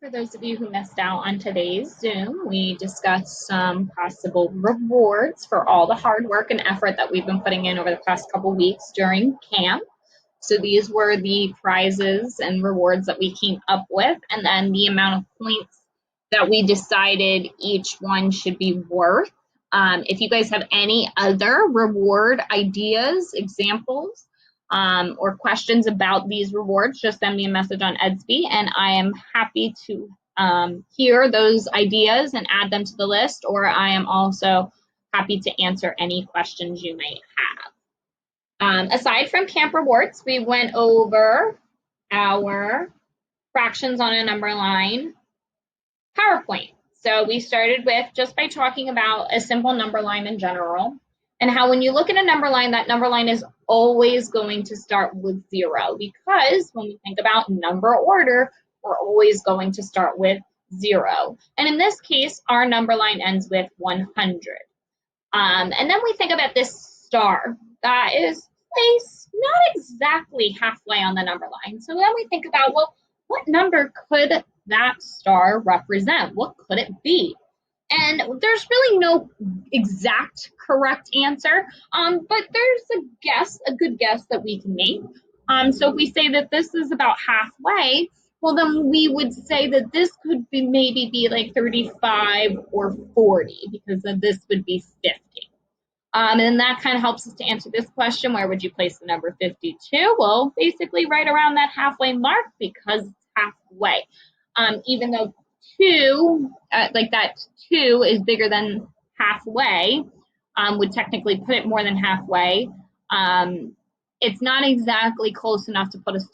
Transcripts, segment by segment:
For those of you who missed out on today's Zoom, we discussed some possible rewards for all the hard work and effort that we've been putting in over the past couple weeks during camp. So these were the prizes and rewards that we came up with, and then the amount of points that we decided each one should be worth. If you guys have any other reward ideas, examples, or questions about these rewards, just send me a message on Edsby, and I am happy to hear those ideas and add them to the list, or I am also happy to answer any questions you may have. Aside from camp rewards, we went over our fractions on a number line PowerPoint. So we started with just by talking about a simple number line in general, and how when you look at a number line, that number line is always going to start with 0, because when we think about number order, we're always going to start with 0. And in this case, our number line ends with 100. And then we think about this star that is placed not exactly halfway on the number line. So then we think about, well, what number could that star represent? What could it be? And there's really no exact correct answer, but there's a good guess that we can make. So if we say that this is about halfway, well, then we would say that this could be maybe be like 35 or 40, because then this would be 50. And that kind of helps us to answer this question: where would you place the number 52? Well, basically right around that halfway mark, because it's halfway. Even though 2, like that 2 is bigger than halfway, would technically put it more than halfway. It's not exactly close enough to put us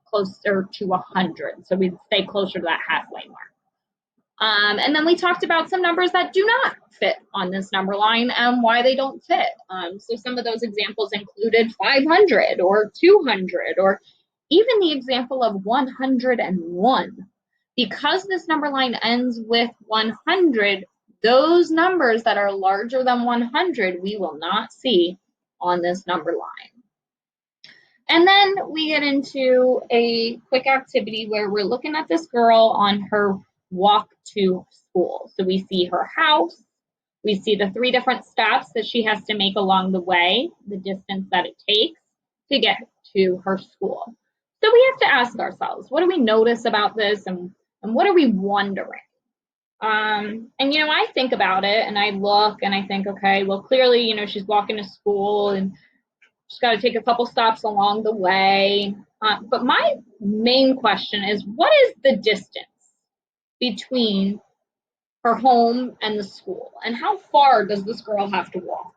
closer to 100. So we'd stay closer to that halfway mark. And then we talked about some numbers that do not fit on this number line and why they don't fit. So some of those examples included 500 or 200, or even the example of 101. Because this number line ends with 100, those numbers that are larger than 100 we will not see on this number line. And then we get into a quick activity where we're looking at this girl on her walk to school. So we see her house, we see the 3 different stops that she has to make along the way, the distance that it takes to get to her school. So we have to ask ourselves, what do we notice about this, and what are we wondering? And I think about it and I look and I think, okay, well, clearly, she's walking to school and she's got to take a couple stops along the way. But my main question is, what is the distance between her home and the school? And how far does this girl have to walk?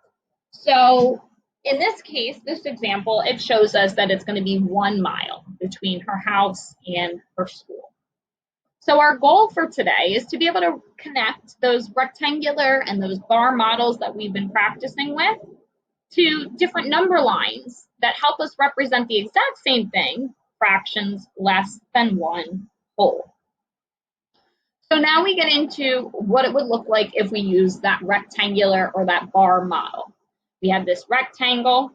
So in this case, this example, it shows us that it's going to be 1 mile between her house and her school. So our goal for today is to be able to connect those rectangular and those bar models that we've been practicing with to different number lines that help us represent the exact same thing, fractions less than 1 whole. So now we get into what it would look like if we use that rectangular or that bar model. We have this rectangle,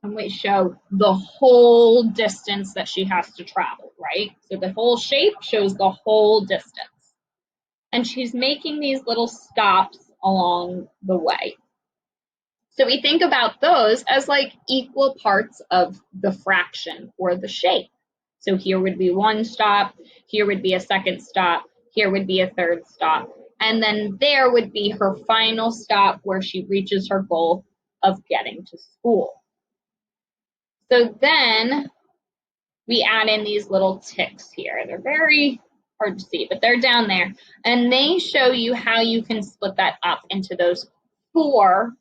and we show the whole distance that she has to travel, right? So the whole shape shows the whole distance. And she's making these little stops along the way. So we think about those as like equal parts of the fraction or the shape. So here would be 1 stop, here would be a 2nd stop, here would be a 3rd stop, and then there would be her final stop where she reaches her goal of getting to school. So then we add in these little ticks here. They're very hard to see, but they're down there, and they show you how you can split that up into those 4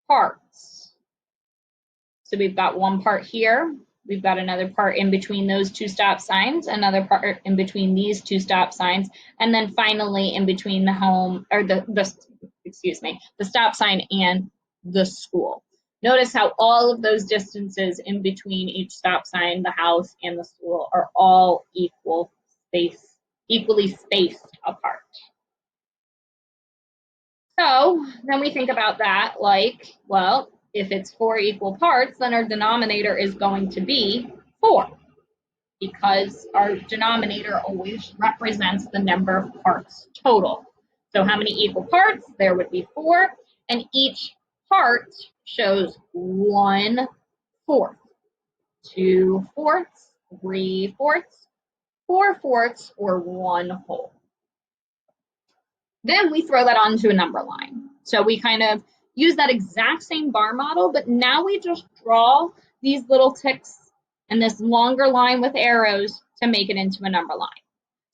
parts. So we've got 1 part here, we've got another part in between those 2 stop signs, another part in between these 2 stop signs, and then finally in between the home, or the stop sign and the school. Notice how all of those distances in between each stop sign, the house, and the school are all equally spaced apart. So then we think about that like, well, if it's 4 equal parts, then our denominator is going to be 4. because our denominator always represents the number of parts total. So how many equal parts? There would be 4, and each part shows 1/4, 2/4, 3/4, 4/4, or 1/2. Then we throw that onto a number line. So we kind of use that exact same bar model, but now we just draw these little ticks and this longer line with arrows to make it into a number line.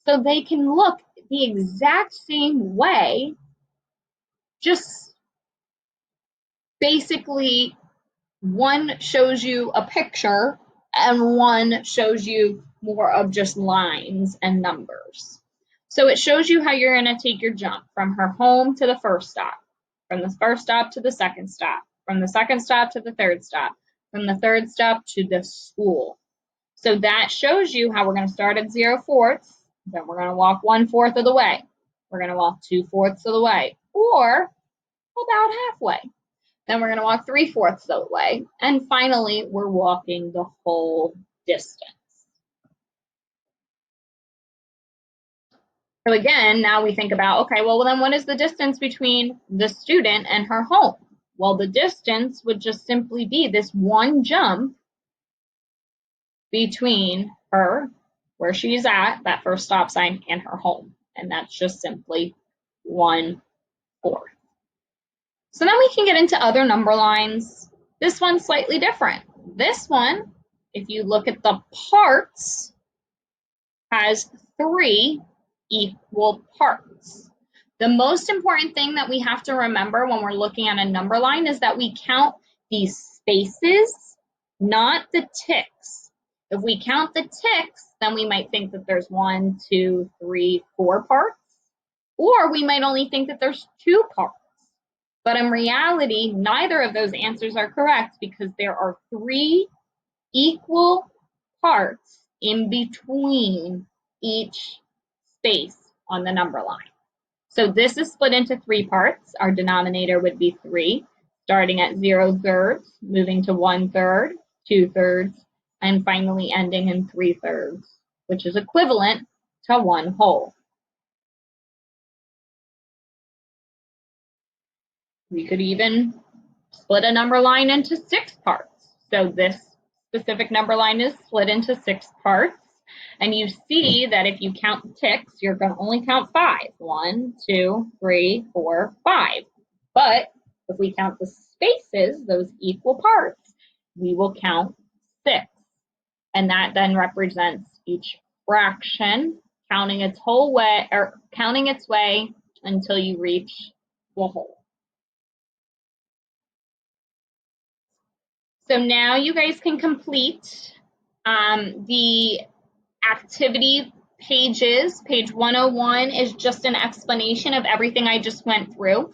So they can look the exact same way, just basically one shows you a picture and one shows you more of just lines and numbers. So it shows you how you're going to take your jump from her home to the first stop, from the first stop to the second stop, from the second stop to the third stop, from the third stop to the school. So that shows you how we're going to start at 0/4, then we're going to walk 1/4 of the way. We're going to walk 2/4 of the way, or about halfway. Then we're going to walk 3/4 of the way. And finally, we're walking the whole distance. So again, now we think about, okay, well, then what is the distance between the student and her home? Well, the distance would just simply be this one jump between her, where she's at, that first stop sign, and her home. And that's just simply 1/4. So then we can get into other number lines. This one's slightly different. This one, if you look at the parts, has 3 equal parts. The most important thing that we have to remember when we're looking at a number line is that we count these spaces, not the ticks. If we count the ticks, then we might think that there's 1, 2, 3, 4 parts, or we might only think that there's 2 parts. But in reality, neither of those answers are correct because there are 3 equal parts in between each space on the number line. So this is split into 3 parts. Our denominator would be 3, starting at 0/3, moving to 1/3, 2/3, and finally ending in 3/3, which is equivalent to 1/2. We could even split a number line into 6 parts. So this specific number line is split into 6 parts. And you see that if you count the ticks, you're going to only count 5. 1, 2, 3, 4, 5. But if we count the spaces, those equal parts, we will count 6. And that then represents each fraction, counting its whole way, or counting its way until you reach the whole. So now you guys can complete the activity pages. Page 101 is just an explanation of everything I just went through,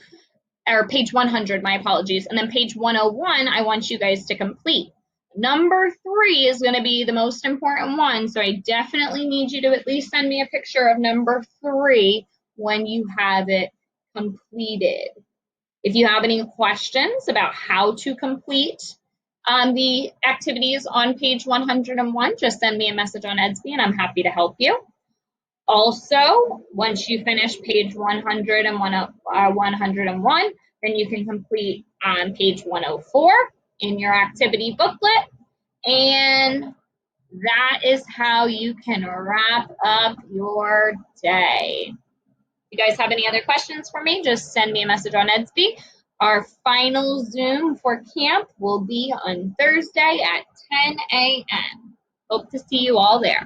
or page 100, my apologies. And then page 101, I want you guys to complete. Number 3 is going to be the most important one, so I definitely need you to at least send me a picture of number 3 when you have it completed. If you have any questions about how to complete the activities on page 101, just send me a message on ESY and I'm happy to help you. Also, once you finish page 101, then you can complete on page 104 in your activity booklet. And that is how you can wrap up your day. If you guys have any other questions for me, just send me a message on ESY. Our final Zoom for camp will be on Thursday at 10 a.m. Hope to see you all there.